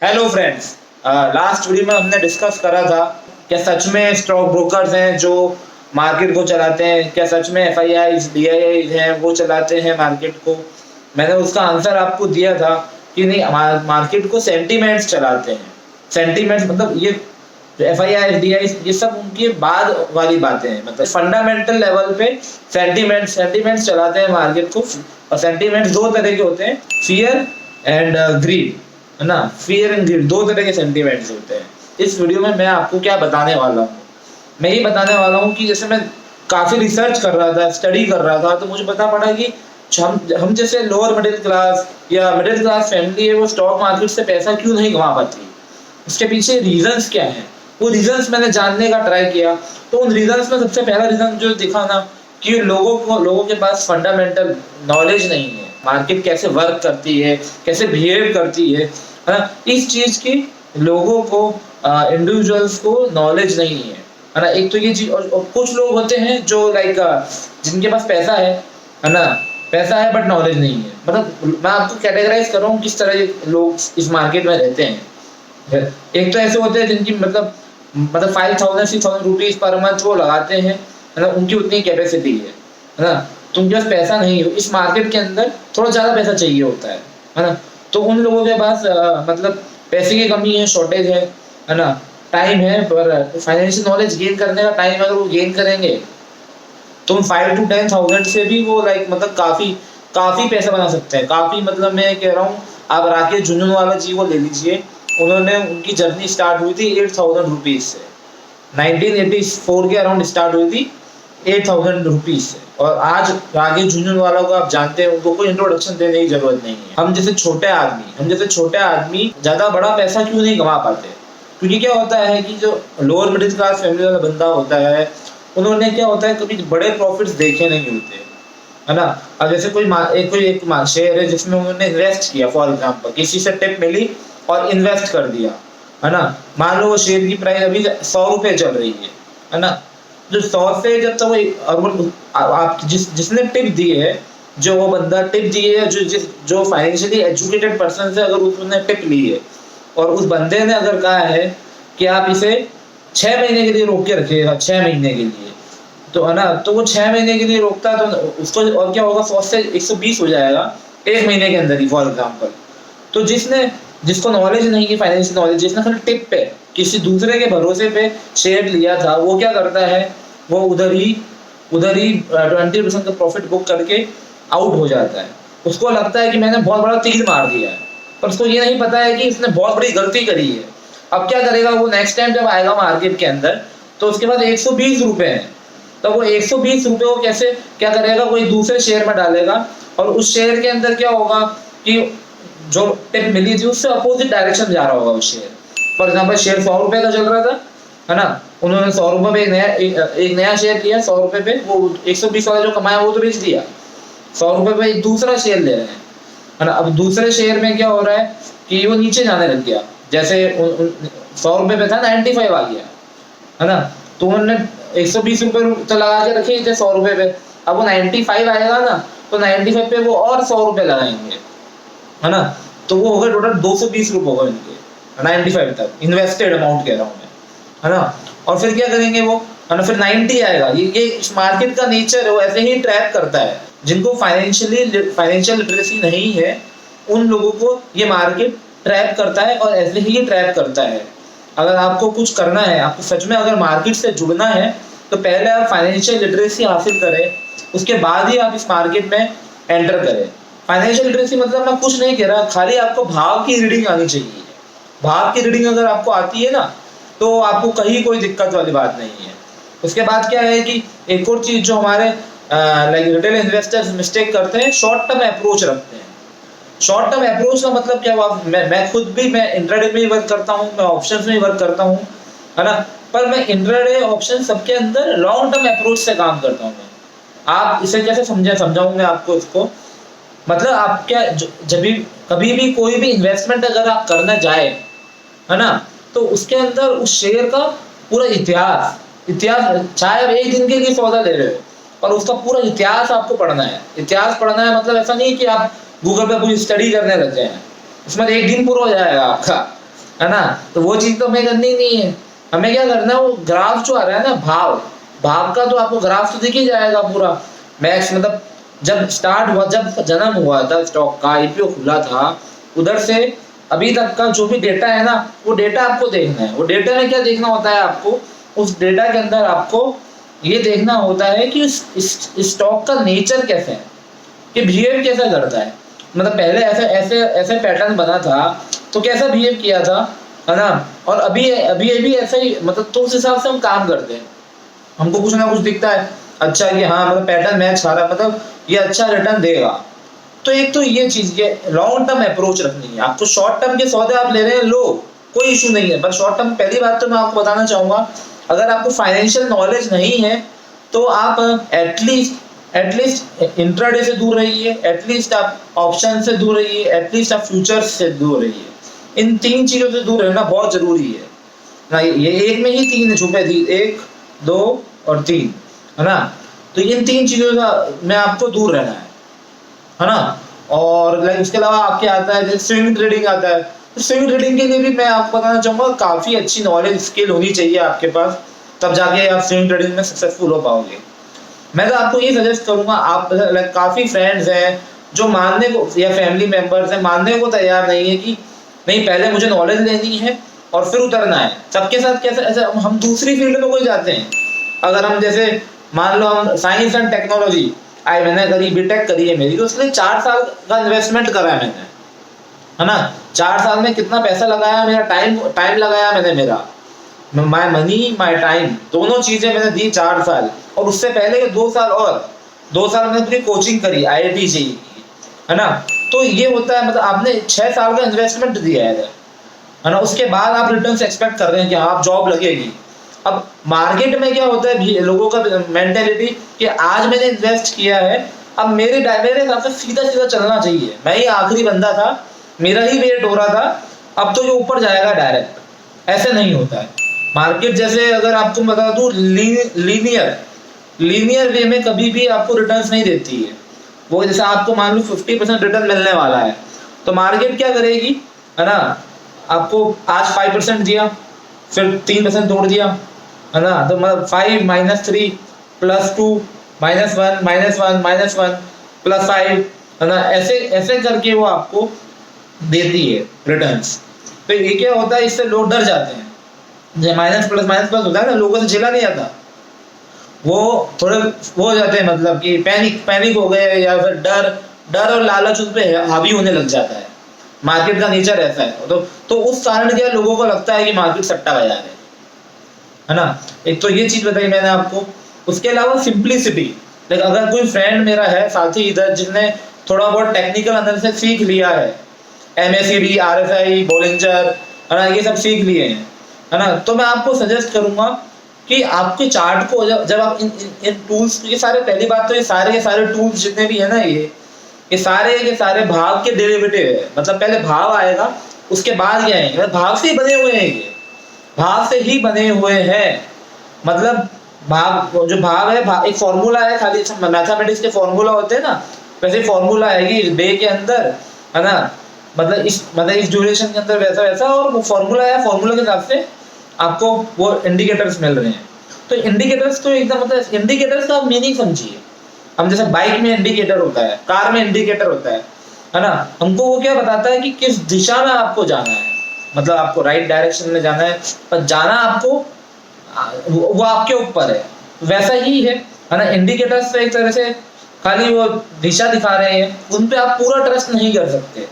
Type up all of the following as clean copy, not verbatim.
Hello friends, last video में हमने discuss करा था क्या सच में स्टॉक ब्रोकर्स हैं जो मार्केट को चलाते हैं, क्या सच में एफआईआईज डीआईआईज हैं वो चलाते हैं मार्केट को। मैंने उसका आंसर आपको दिया था कि नहीं, मार्केट को सेंटीमेंट्स चलाते हैं। सेंटीमेंट्स मतलब ये एफआईआई डीआई ये सब उनकी बाद वाली बातें हैं, मतलब फंडामेंटल लेवल पे सेंटीमेंट्स चलाते हैं मार्केट को। और सेंटीमेंट्स दो तरह के होते हैं, फियर एंड ग्रीड, है ना। फियर एंड ग्रीड दो तरह के सेंटीमेंट्स होते हैं। इस वीडियो में मैं आपको क्या बताने वाला हूँ, मैं ये बताने वाला हूँ कि जैसे मैं काफ़ी रिसर्च कर रहा था, स्टडी कर रहा था, तो मुझे पता पड़ा कि हम जैसे लोअर मिडिल क्लास या मिडिल क्लास फैमिली है, वो स्टॉक मार्केट से पैसा क्यों नहीं कमा पाती, उसके पीछे रीजंस क्या हैं। वो रीजंस मैंने जानने का ट्राई किया। तो उन रीजंस में सबसे पहला रीजन जो दिखा ना कि लोगों के पास फंडामेंटल नॉलेज नहीं है, मार्केट कैसे वर्क करती है, कैसे बिहेव करती है ना, इस चीज की लोगों को, इंडिविजुअल्स को नॉलेज नहीं है ना। एक तो ये चीज, और कुछ लोग होते हैं जो लाइक जिनके पास पैसा है ना, पैसा है बट नॉलेज नहीं है। मतलब मैं आपको कैटेगराइज कर रहा हूँ किस तरह के लोग इस मार्केट में रहते हैं। एक तो ऐसे होते हैं जिनकी मतलब 5,000-6,000 रुपीज पर मंथ वो लगाते हैं, है ना, उनकी उतनी कैपेसिटी है ना। तो उनके पास पैसा नहीं है, इस मार्केट के अंदर थोड़ा ज़्यादा पैसा चाहिए होता है ना। तो उन लोगों के पास मतलब पैसे की कमी है, शॉर्टेज है ना। टाइम है पर फाइनेंशियल नॉलेज गेन करने का टाइम अगर वो गेन करेंगे तो 5,000-10,000 से भी वो लाइक मतलब काफ़ी काफ़ी पैसा बना सकते हैं। काफ़ी मतलब मैं कह रहा हूँ, आप राकेश झुनझुनवाला जी को ले लीजिए, उन्होंने उनकी जर्नी स्टार्ट हुई थी 8,000 रुपीज़ से, 1984 के अराउंड स्टार्ट हुई थी 8,000 रुपीज़ से। और आज राकेश झुनझुनवाला को आप जानते हैं, उनको कोई इंट्रोडक्शन देने की जरूरत नहीं है। हम जैसे छोटे आदमी ज़्यादा बड़ा पैसा क्यों नहीं कमा पाते, क्योंकि क्या होता है कि जो लोअर मिडिल क्लास फैमिली वाला बंदा होता है, उन्होंने क्या होता है कभी बड़े प्रॉफिट्स देखे नहीं होते, है ना। अब जैसे कोई शेयर है जिसमें उन्होंने इन्वेस्ट किया, फॉर एग्जांपल किसी से टिप मिली और इन्वेस्ट कर दिया, है ना। मान लो वो शेयर की प्राइस अभी 100 रुपये चल रही है ना। जो 100 से जब तक अगर आप जिसने टिप दी है, जो वो बंदा टिप दी है, जो फाइनेंशियली एजुकेटेड पर्सन से अगर उसने टिप ली है और उस बंदे ने अगर कहा है कि आप इसे 6 महीने के लिए रोक के रखिएगा, 6 महीने के लिए, तो है ना, तो वो 6 महीने के लिए रोकता है तो उसको और क्या होगा, 100 से 120 हो जाएगा 1 महीने के अंदर ही, फॉर एग्जाम्पल। तो जिसको नॉलेज नहीं है, फाइनेंशियल नॉलेज, जिसने खाली टिप पे किसी दूसरे के भरोसे पे शेयर लिया था, वो क्या करता है, वो उधर ही 20% का प्रॉफिट बुक करके आउट हो जाता है। उसको लगता है कि मैंने बहुत बड़ा तीर मार दिया है, पर उसको ये नहीं पता है कि इसने बहुत बड़ी गलती करी है। अब क्या करेगा वो, नेक्स्ट टाइम जब आएगा मार्केट के अंदर तो उसके पास 120 रुपये हैं, तो वो 120 रुपये को कैसे क्या करेगा, कोई दूसरे शेयर में डालेगा, और उस शेयर के अंदर क्या होगा कि जो टिप मिली थी उससे अपोजिट डायरेक्शन जा रहा होगा वो शेयर। फॉर एग्जाम्पल शेयर 100 रुपये का चल रहा था, है ना, उन्होंने 100 रुपये पे एक नया शेयर लिया, 100 रुपये पे वो 120 वाला जो कमाया वो तो बेच दिया, 100 रुपये पे एक दूसरा शेयर ले रहे हैं, है ना। अब दूसरे शेयर में क्या हो रहा है कि वो नीचे जाने लग गया, जैसे 100 रुपये पे था 95 आ गया, है ना। तो उन्होंने 120 रुपये तो लगा के रखे थे 100 रुपये पे, अब वो 95 आएगा ना, तो 95 पे वो और 100 रुपये लगाएंगे, है ना। तो वो हो गए टोटल 220 रुपये हो गए इनके 95 तक इन्वेस्टेड अमाउंट कह रहा हूँ मैं, है ना। और फिर क्या करेंगे वो, है ना, फिर 90 आएगा। ये इस मार्केट का नेचर है, वो ऐसे ही ट्रैप करता है। जिनको फाइनेंशियल लिटरेसी नहीं है उन लोगों को ये मार्केट ट्रैप करता है, और ऐसे ही ट्रैप करता है। अगर आपको कुछ करना है, आपको सच में अगर मार्केट से जुड़ना है, तो पहले आप फाइनेंशियल लिटरेसी हासिल करें, उसके बाद ही आप इस मार्केट में एंटर करें। फाइनेंशियल लिटरेसी मतलब मैं कुछ नहीं कह रहा, खाली आपको भाव की रीडिंग आनी चाहिए। भाव की रीडिंग अगर आपको आती है ना, तो आपको कहीं कोई दिक्कत वाली बात नहीं है। उसके बाद क्या है कि एक और चीज़ जो हमारे लाइक रिटेल इन्वेस्टर्स मिस्टेक करते हैं, शॉर्ट टर्म अप्रोच रखते हैं। शॉर्ट टर्म अप्रोच का मतलब क्या हुआ, मैं खुद भी मैं इंट्राडे में ही वर्क करता हूँ, मैं ऑप्शंस में ही वर्क करता हूँ, है ना। पर मैं इंट्राडे ऑप्शन सबके अंदर लॉन्ग टर्म अप्रोच से काम करता हूँ मैं। आप इसे कैसे समझाऊँ मैं आपको इसको, मतलब आप क्या जब भी कभी भी कोई भी इन्वेस्टमेंट अगर आप करना जाए, है ना, तो उसके अंदर उस शेयर का पूरा इतिहास चाहे आप एक दिन के लिए सौदा ले रहे हो, पर उसका पूरा इतिहास आपको पढ़ना है। इतिहास पढ़ना है मतलब ऐसा नहीं कि आप गूगल पे पूरी स्टडी करने लग जाए, उसमें एक दिन पूरा हो जाएगा आपका, है ना। तो वो चीज तो हमें करनी नहीं है। हमें क्या करना है, वो ग्राफ जो आ रहा है ना, भाव भाव का तो आपको ग्राफ तो दिख ही जाएगा पूरा। मैक्स मतलब जब स्टार्ट हुआ, जब जन्म हुआ था स्टॉक का, आईपीओ खुला था, उधर से अभी तक का जो भी डेटा है ना, वो डेटा आपको देखना है। वो डेटा में क्या देखना होता है आपको, उस डेटा के अंदर आपको ये देखना होता है कि इस स्टॉक का नेचर कैसे है, कि बिहेव कैसा करता है। मतलब पहले ऐसे ऐसे ऐसे पैटर्न बना था तो कैसा बिहेव किया था, है ना। और अभी अभी अभी ऐसा ही, मतलब तो उस हिसाब से हम काम करते हैं। हमको कुछ ना कुछ दिखता है अच्छा कि हाँ मतलब पैटर्न मैच खा रहा, मतलब ये अच्छा रिटर्न देगा। तो एक तो ये चीज, ये लॉन्ग टर्म अप्रोच रखनी है आपको। शॉर्ट टर्म के सौदे आप ले रहे हैं, लो, कोई इशू नहीं है। पर शॉर्ट टर्म, पहली बात तो मैं आपको बताना चाहूंगा, अगर आपको फाइनेंशियल नॉलेज नहीं है तो आप एटलीस्ट इंट्राडे से दूर रहिए, एटलीस्ट आप ऑप्शन से दूर रहिए, एटलीस्ट आप फ्यूचर्स से दूर रहिए। इन तीन चीजों से दूर रहना बहुत जरूरी है ना। ये एक में ही तीन छुपे थी, 1 2 और 3, है ना। तो इन तीन चीजों से में आपको दूर रहना है ना। और लाइक उसके अलावा आपके आता है जैसे स्विंग ट्रेडिंग आता है। तो स्विंग ट्रेडिंग के लिए भी मैं आपको बताना चाहूंगा, काफी अच्छी नॉलेज स्किल होनी चाहिए आपके पास, तब जाके आप स्विंग ट्रेडिंग में सक्सेसफुल हो पाओगे। मैं तो आपको ये सजेस्ट करूंगा, आप लाइक काफी फ्रेंड्स हैं जो मानने को, या फैमिली मेंबर्स हैं मानने को तैयार नहीं है कि नहीं पहले मुझे नॉलेज लेनी है और फिर उतरना है। सबके साथ कैसे, ऐसे हम दूसरी फील्ड में कोई जाते हैं, अगर हम जैसे मान लो हम साइंस एंड टेक्नोलॉजी, मैंने करी बीटेक करी है मेरी, तो उसके 4 साल का इन्वेस्टमेंट करा है मैंने, है ना। 4 साल में कितना पैसा लगाया, मेरा टाइम लगाया मैंने, मेरा माय मनी माय टाइम दोनों चीजें मैंने दी 4 साल। और उससे पहले के 2 साल, और 2 साल मैंने पूरी कोचिंग करी IIT से, है ना। तो ये होता है, मतलब आपने 6 साल का इन्वेस्टमेंट दिया है ना। उसके बाद आप रिटर्न एक्सपेक्ट कर रहे हैं कि आप जॉब लगेगी। अब मार्केट में क्या होता है लोगों का मेंटेलिटी, कि आज मैंने इन्वेस्ट किया है, अब मेरे हिसाब से सीधा सीधा चलना चाहिए, मैं ही आखिरी बंदा था, मेरा ही वेट हो रहा था, अब तो ये ऊपर जाएगा डायरेक्ट। ऐसे नहीं होता है मार्केट। जैसे अगर आपको बता दूं, लीनियर वे में कभी भी आपको रिटर्न्स नहीं देती है। वो जैसे आपको मान लो 50% रिटर्न मिलने वाला है, तो मार्केट क्या करेगी, है ना। आपको आज 5% दिया, फिर 3% तोड़ दिया, है ना। तो मतलब 5 - 3 + 2 -1 -1 +5, है ना। ऐसे ऐसे करके वो आपको देती है रिटर्न्स। तो ये क्या होता है, इससे लोग डर जाते हैं। जो माइनस प्लस होता है ना, लोगों से झेला नहीं जाता, वो थोड़े वो हो जाते हैं, मतलब कि पैनिक हो गए, या फिर डर और लालच उन पे हावी होने लग जाता है। मार्केट का नेचर ऐसा है। तो उस कारण क्या लोगों को लगता है कि मार्केट सट्टा बाजार है ना। एक तो ये चीज बताई मैंने आपको। उसके अलावा सिंप्लिसिटी, लाइक अगर कोई फ्रेंड मेरा है साथी इधर जिसने थोड़ा बहुत टेक्निकल एनालिसिस सीख लिया है, MACD RSI बोलिंजर, है ना, ये सब सीख लिए हैं, है ना, तो मैं आपको सजेस्ट करूंगा कि आपके चार्ट को जब आप इन टूल्स, ये सारे, पहली बात तो ये सारे के सारे टूल्स जितने भी है ना, ये सारे के सारे भाव के डेरिवेटिव है। मतलब पहले भाव आएगा, उसके बाद ये आएंगे, मतलब भाव से ही बने हुए हैं, ये भाव से ही बने हुए हैं। मतलब भाव, जो भाव है, एक फॉर्मूला है, खाली मैथमेटिक्स के फॉर्मूला होते हैं ना, वैसे फॉर्मूला है कि डे के अंदर, है ना, मतलब इस ड्यूरेशन के अंदर वैसा वैसा, और वो फॉर्मूला है, फॉर्मूला के हिसाब से आपको वो इंडिकेटर्स मिल रहे हैं। तो इंडिकेटर्स तो एकदम, मतलब इंडिकेटर्स का मीनिंग समझिए। हम जैसे बाइक में इंडिकेटर होता है, कार में इंडिकेटर होता है ना। हमको वो क्या बताता है कि किस दिशा में आपको जाना है, मतलब आपको राइट डायरेक्शन में जाना है, पर जाना आपको वो आपके ऊपर है। वैसा ही है ना। इंडिकेटर्स तो एक तरह से खाली वो दिशा दिखा रहे हैं, उन पे आप पूरा ट्रस्ट नहीं कर सकते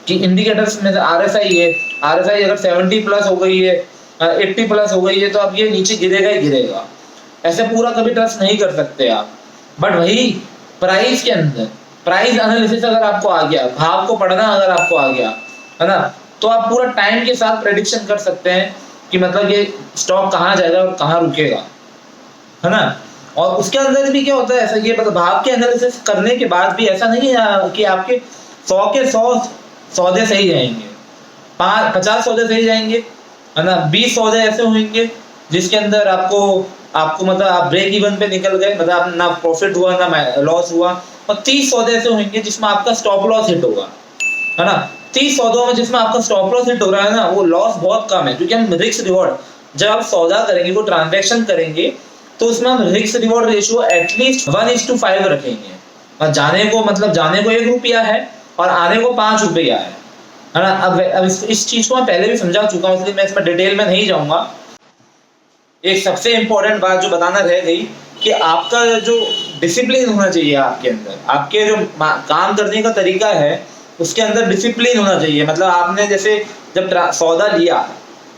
कि इंडिकेटर्स में RSI है, RSI अगर 70+ हो गई है, 80+ हो गई है, तो अब ये नीचे गिरेगा ही गिरेगा। ऐसे पूरा कभी ट्रस्ट नहीं कर सकते आप। बट वही प्राइस के अंदर, प्राइस एनालिसिस अगर आपको आ गया, भाव को पढ़ना अगर आपको आ गया, है ना, तो आप पूरा टाइम के साथ प्रेडिक्शन कर सकते हैं कि मतलब ये स्टॉक कहाँ जाएगा और कहाँ रुकेगा, है ना। और उसके अंदर भी क्या होता है, ऐसा ये मतलब भाव के एनालिसिस करने के बाद भी ऐसा नहीं है कि आपके 100 के 100 सौदे सही जाएंगे, 50 सौदे सही जाएंगे, है ना। 20 सौदे ऐसे होंगे जिसके अंदर आपको मतलब आप ब्रेक इवन पे निकल गए, मतलब ना प्रॉफिट हुआ ना लॉस हुआ। और 30 सौदे ऐसे होंगे जिसमें आपका स्टॉप लॉस हिट होगा, है ना। 30 सौदों में जिसमें आपका स्टॉप लॉस हिट हो रहा है ना, वो लॉस बहुत कम है, क्योंकि हम रिस्क रिवॉर्ड जब आप सौदा करेंगे, कोई ट्रांजैक्शन करेंगे, तो उसमें हम रिस्क रिवॉर्ड रेशियो एटलीस्ट 1:5 रखेंगे। और जाने को 1 रुपया है और आने को 5 रुपया है ना। अब इस चीज को मैं पहले भी समझा चुका हूँ, इसलिए मैं इसमें डिटेल में नहीं जाऊंगा। एक सबसे इंपॉर्टेंट बात जो बताना रह गई कि आपका जो डिसिप्लिन होना चाहिए आपके अंदर, आपके जो काम करने का तरीका है उसके अंदर डिसिप्लिन होना चाहिए। मतलब आपने जैसे जब सौदा लिया,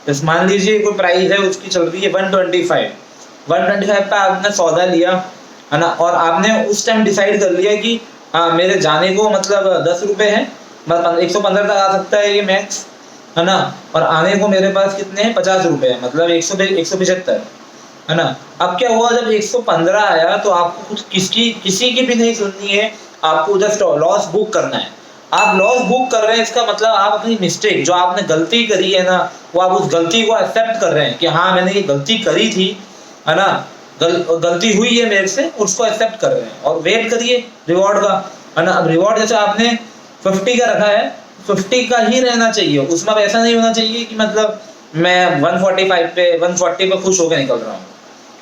जैसे मान लीजिए कोई प्राइस है उसकी चल रही है 125 पे आपने सौदा लिया है ना, और आपने उस टाइम डिसाइड कर लिया कि मेरे जाने को 10 रुपए है, 115 तक आ सकता है ये मैक्स, है ना, और आने को मेरे पास कितने हैं 50 रुपए है, मतलब 175, है ना। अब क्या हुआ, जब 115 आया तो आपको कुछ किसी की भी नहीं सुननी है, आपको जस्ट लॉस बुक करना है। आप लॉस बुक कर रहे हैं, इसका मतलब आप अपनी मिस्टेक, जो आपने गलती करी है ना, वो आप उस गलती को एक्सेप्ट कर रहे हैं कि हाँ मैंने ये गलती करी थी, है ना, गलती हुई है मेरे से, उसको एक्सेप्ट कर रहे हैं और वेट करिए रिवॉर्ड का, है ना। अब रिवॉर्ड जैसे आपने 50 का रखा है, 50 का ही रहना चाहिए, उसमें अब ऐसा नहीं होना चाहिए कि मतलब मैं 140 पे खुश होकर निकल रहा हूँ,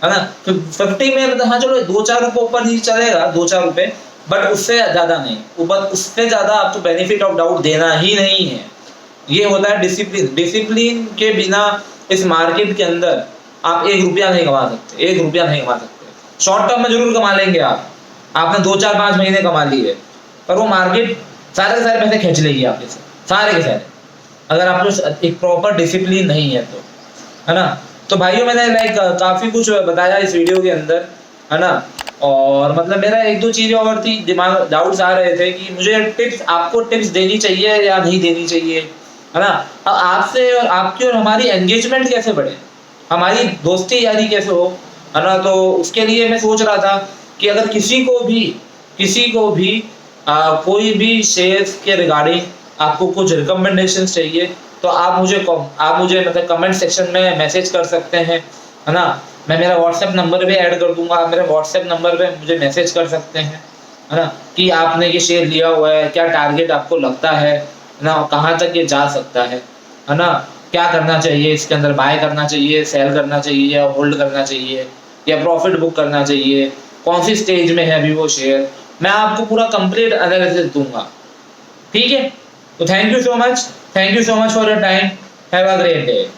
है ना। तो 50 में मतलब हाँ चलो 2-4 रुपए ऊपर नीचे चलेगा, 2-4 रुपए, बट उससे ज्यादा नहीं, उससे ज्यादा आपको बेनिफिट ऑफ डाउट देना ही नहीं है। ये होता है डिसिप्लिन। डिसिप्लिन के बिना इस मार्केट के अंदर आप 1 रुपया नहीं कमा सकते, 1 रुपया नहीं कमा सकते। शॉर्ट टर्म में जरूर कमा लेंगे आपने 2-4-5 महीने कमा लिए, पर वो मार्केट सारे के सारे पैसे खींच लेगी आपके से, सारे के सारे, अगर आपको एक प्रॉपर डिसिप्लिन नहीं है तो, है ना। तो भाइयों मैंने काफी कुछ बताया इस वीडियो के अंदर, है ना। और मतलब मेरा 1-2 चीजें और थी, दिमाग डाउट्स आ रहे थे कि मुझे आपको टिप्स देनी चाहिए या नहीं देनी चाहिए, है ना। अब आपसे और आपकी और हमारी एंगेजमेंट कैसे बढ़े, हमारी दोस्ती यारी कैसे हो, है ना। तो उसके लिए मैं सोच रहा था कि अगर किसी को भी कोई भी शेयर्स के रिगार्डिंग आपको कुछ रिकमेंडेशंस चाहिए, तो आप मुझे मतलब कमेंट सेक्शन में मैसेज कर सकते हैं, है ना। मैं मेरा व्हाट्सएप नंबर भी ऐड कर दूंगा, आप मेरे व्हाट्सएप नंबर पे मुझे मैसेज कर सकते हैं, है ना, कि आपने ये शेयर लिया हुआ है, क्या टारगेट आपको लगता है ना, कहाँ तक ये जा सकता है ना, क्या करना चाहिए इसके अंदर, बाय करना चाहिए, सेल करना चाहिए या होल्ड करना चाहिए या प्रॉफिट बुक करना चाहिए, कौन सी स्टेज में है अभी वो शेयर, मैं आपको पूरा कंप्लीट एनालिसिस दूंगा, ठीक है। तो thank you so much for your time, have a great day.